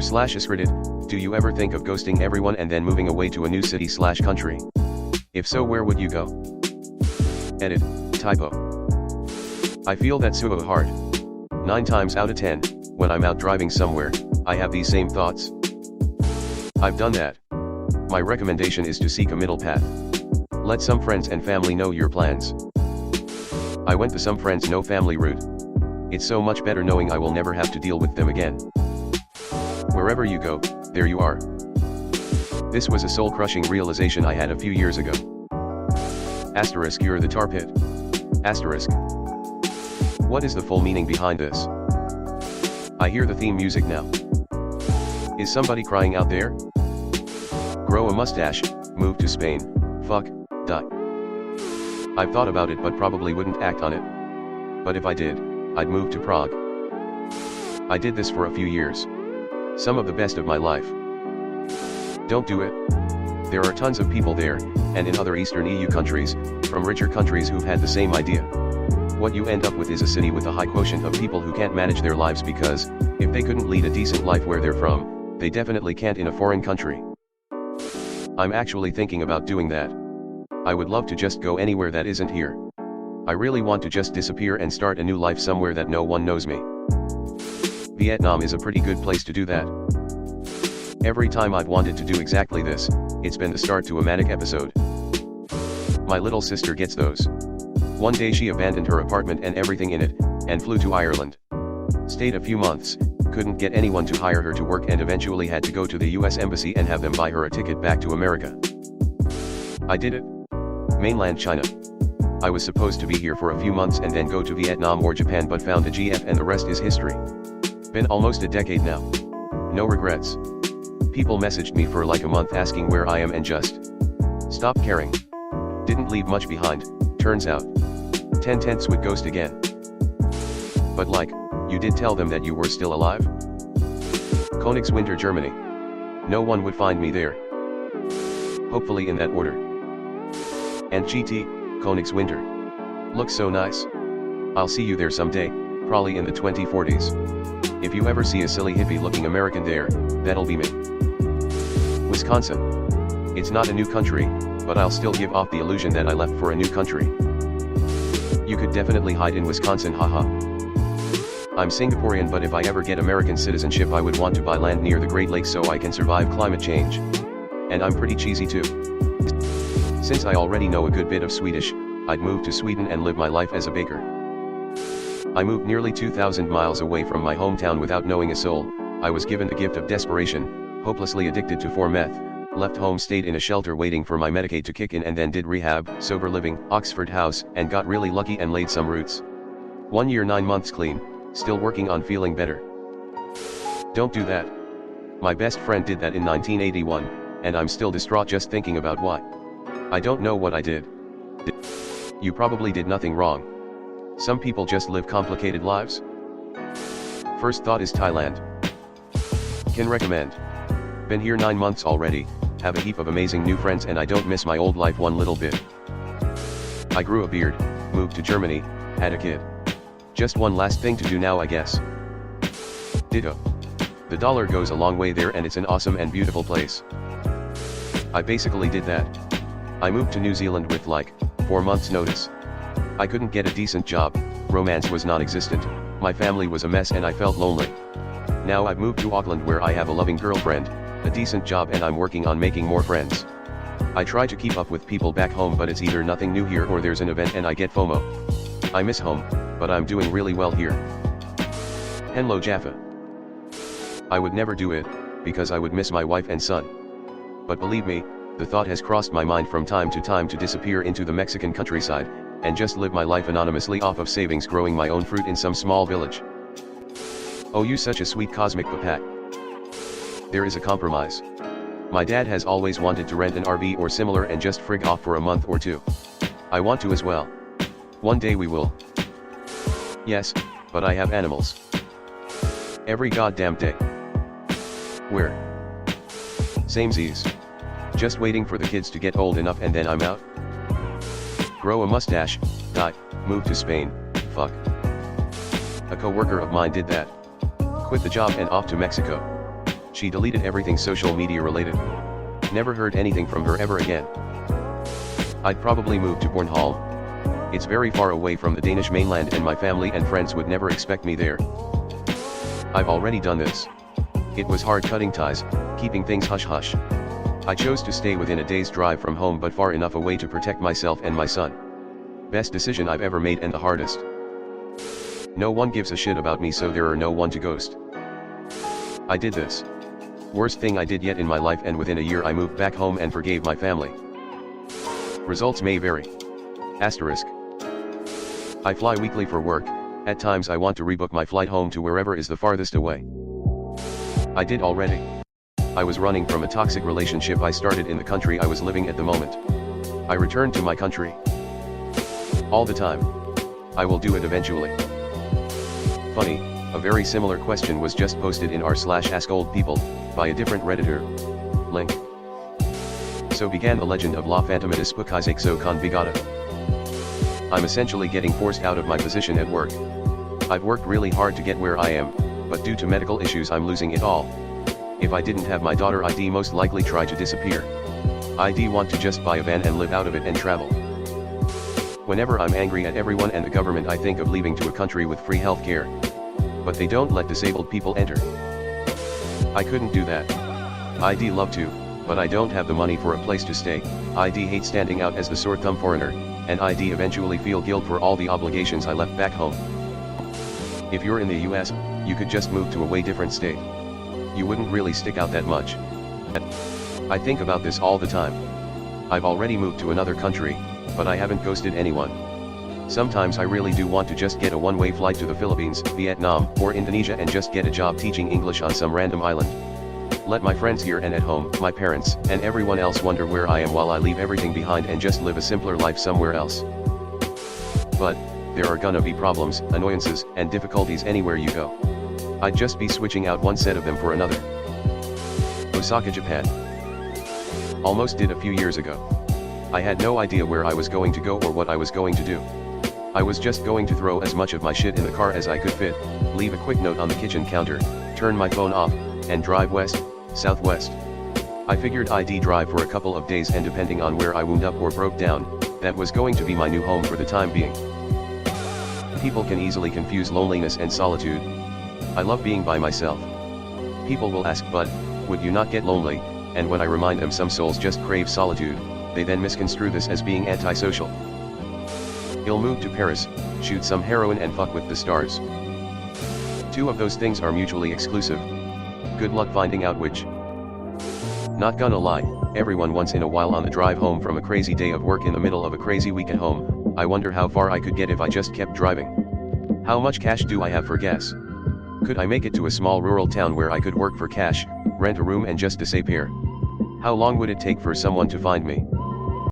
r/askreddit, do you ever think of ghosting everyone and then moving away to a new city/country? If so, where would you go? Edit, typo. I feel that's so hard. 9 times out of 10, when I'm out driving somewhere, I have these same thoughts. I've done that. My recommendation is to seek a middle path. Let some friends and family know your plans. I went the some friends no family route. It's so much better knowing I will never have to deal with them again. Wherever you go, there you are. This was a soul-crushing realization I had a few years ago. Asterisk, you're the tar pit. Asterisk. What is the full meaning behind this? I hear the theme music now. Is somebody crying out there? Grow a mustache, move to Spain, fuck, die. I've thought about it but probably wouldn't act on it. But if I did, I'd move to Prague. I did this for a few years. Some of the best of my life. Don't do it. There are tons of people there, and in other Eastern EU countries, from richer countries who've had the same idea. What you end up with is a city with a high quotient of people who can't manage their lives because, if they couldn't lead a decent life where they're from, they definitely can't in a foreign country. I'm actually thinking about doing that. I would love to just go anywhere that isn't here. I really want to just disappear and start a new life somewhere that no one knows me. Vietnam is a pretty good place to do that. Every time I've wanted to do exactly this, it's been the start to a manic episode. My little sister gets those. One day she abandoned her apartment and everything in it, and flew to Ireland. Stayed a few months, couldn't get anyone to hire her to work and eventually had to go to the US Embassy and have them buy her a ticket back to America. I did it. Mainland China. I was supposed to be here for a few months and then go to Vietnam or Japan but found a GF and the rest is history. Been almost a decade now. No regrets. People messaged me for like a month asking where I am and just stopped caring. Didn't leave much behind, turns out. 10 tenths would ghost again. But like, you did tell them that you were still alive? Königswinter, Germany. No one would find me there. Hopefully in that order. And GT, Königswinter. Looks so nice. I'll see you there someday, probably in the 2040s. If you ever see a silly hippie looking American there, that'll be me. Wisconsin. It's not a new country, but I'll still give off the illusion that I left for a new country. You could definitely hide in Wisconsin, haha. I'm Singaporean, but if I ever get American citizenship I would want to buy land near the Great Lakes so I can survive climate change. And I'm pretty cheesy too. Since I already know a good bit of Swedish, I'd move to Sweden and live my life as a baker. I moved nearly 2,000 miles away from my hometown without knowing a soul. I was given the gift of desperation, hopelessly addicted to 4-meth, left home, stayed in a shelter waiting for my Medicaid to kick in and then did rehab, sober living, Oxford House, and got really lucky and laid some roots. 1 year 9 months clean, still working on feeling better. Don't do that. My best friend did that in 1981, and I'm still distraught just thinking about why. I don't know what I did. You probably did nothing wrong. Some people just live complicated lives. First thought is Thailand. Can recommend. Been here 9 months already, have a heap of amazing new friends and I don't miss my old life one little bit. I grew a beard, moved to Germany, had a kid. Just one last thing to do now I guess. Ditto. The dollar goes a long way there and it's an awesome and beautiful place. I basically did that. I moved to New Zealand with like 4 months notice. I couldn't get a decent job, romance was non-existent, my family was a mess and I felt lonely. Now I've moved to Auckland where I have a loving girlfriend, a decent job and I'm working on making more friends. I try to keep up with people back home but it's either nothing new here or there's an event and I get FOMO. I miss home, but I'm doing really well here. Hello Jaffa. I would never do it, because I would miss my wife and son. But believe me, the thought has crossed my mind from time to time to disappear into the Mexican countryside, and just live my life anonymously off of savings growing my own fruit in some small village. Oh, you such a sweet cosmic papat. There is a compromise. My dad has always wanted to rent an RV or similar and just frig off for a month or two. I want to as well. One day we will. Yes, but I have animals. Every goddamn day. Where? Samesies. Just waiting for the kids to get old enough and then I'm out. Grow a mustache, die, move to Spain, fuck. A co-worker of mine did that. Quit the job and off to Mexico. She deleted everything social media related. Never heard anything from her ever again. I'd probably move to Bornholm. It's very far away from the Danish mainland and my family and friends would never expect me there. I've already done this. It was hard cutting ties, keeping things hush-hush. I chose to stay within a day's drive from home but far enough away to protect myself and my son. Best decision I've ever made and the hardest. No one gives a shit about me, so there are no one to ghost. I did this. Worst thing I did yet in my life, and within a year I moved back home and forgave my family. Results may vary. Asterisk. I fly weekly for work. At times I want to rebook my flight home to wherever is the farthest away. I did already. I was running from a toxic relationship I started in the country I was living at the moment. I returned to my country. All the time. I will do it eventually. Funny, a very similar question was just posted in r/AskOldPeople, by a different Redditor. Link. So began the legend of La Fantomatis Spukizexo con Bigata. I'm essentially getting forced out of my position at work. I've worked really hard to get where I am, but due to medical issues I'm losing it all. If I didn't have my daughter, I'd most likely try to disappear. I'd want to just buy a van and live out of it and travel. Whenever I'm angry at everyone and the government, I think of leaving to a country with free healthcare. But they don't let disabled people enter. I couldn't do that. I'd love to, but I don't have the money for a place to stay. I'd hate standing out as the sore thumb foreigner, and I'd eventually feel guilt for all the obligations I left back home. If you're in the US, you could just move to a way different state. You wouldn't really stick out that much. I think about this all the time. I've already moved to another country, but I haven't ghosted anyone. Sometimes I really do want to just get a one-way flight to the Philippines, Vietnam, or Indonesia and just get a job teaching English on some random island. Let my friends here and at home, my parents, and everyone else wonder where I am while I leave everything behind and just live a simpler life somewhere else. But, there are gonna be problems, annoyances, and difficulties anywhere you go. I'd just be switching out one set of them for another. Osaka, Japan. Almost did a few years ago. I had no idea where I was going to go or what I was going to do. I was just going to throw as much of my shit in the car as I could fit, leave a quick note on the kitchen counter, turn my phone off, and drive west, southwest. I figured I'd drive for a couple of days, and depending on where I wound up or broke down, that was going to be my new home for the time being. People can easily confuse loneliness and solitude. I love being by myself. People will ask, but, would you not get lonely? And when I remind them some souls just crave solitude, they then misconstrue this as being antisocial. He'll move to Paris, shoot some heroin and fuck with the stars. Two of those things are mutually exclusive. Good luck finding out which. Not gonna lie, everyone once in a while on the drive home from a crazy day of work in the middle of a crazy week at home, I wonder how far I could get if I just kept driving. How much cash do I have for gas? Could I make it to a small rural town where I could work for cash, rent a room and just disappear? How long would it take for someone to find me?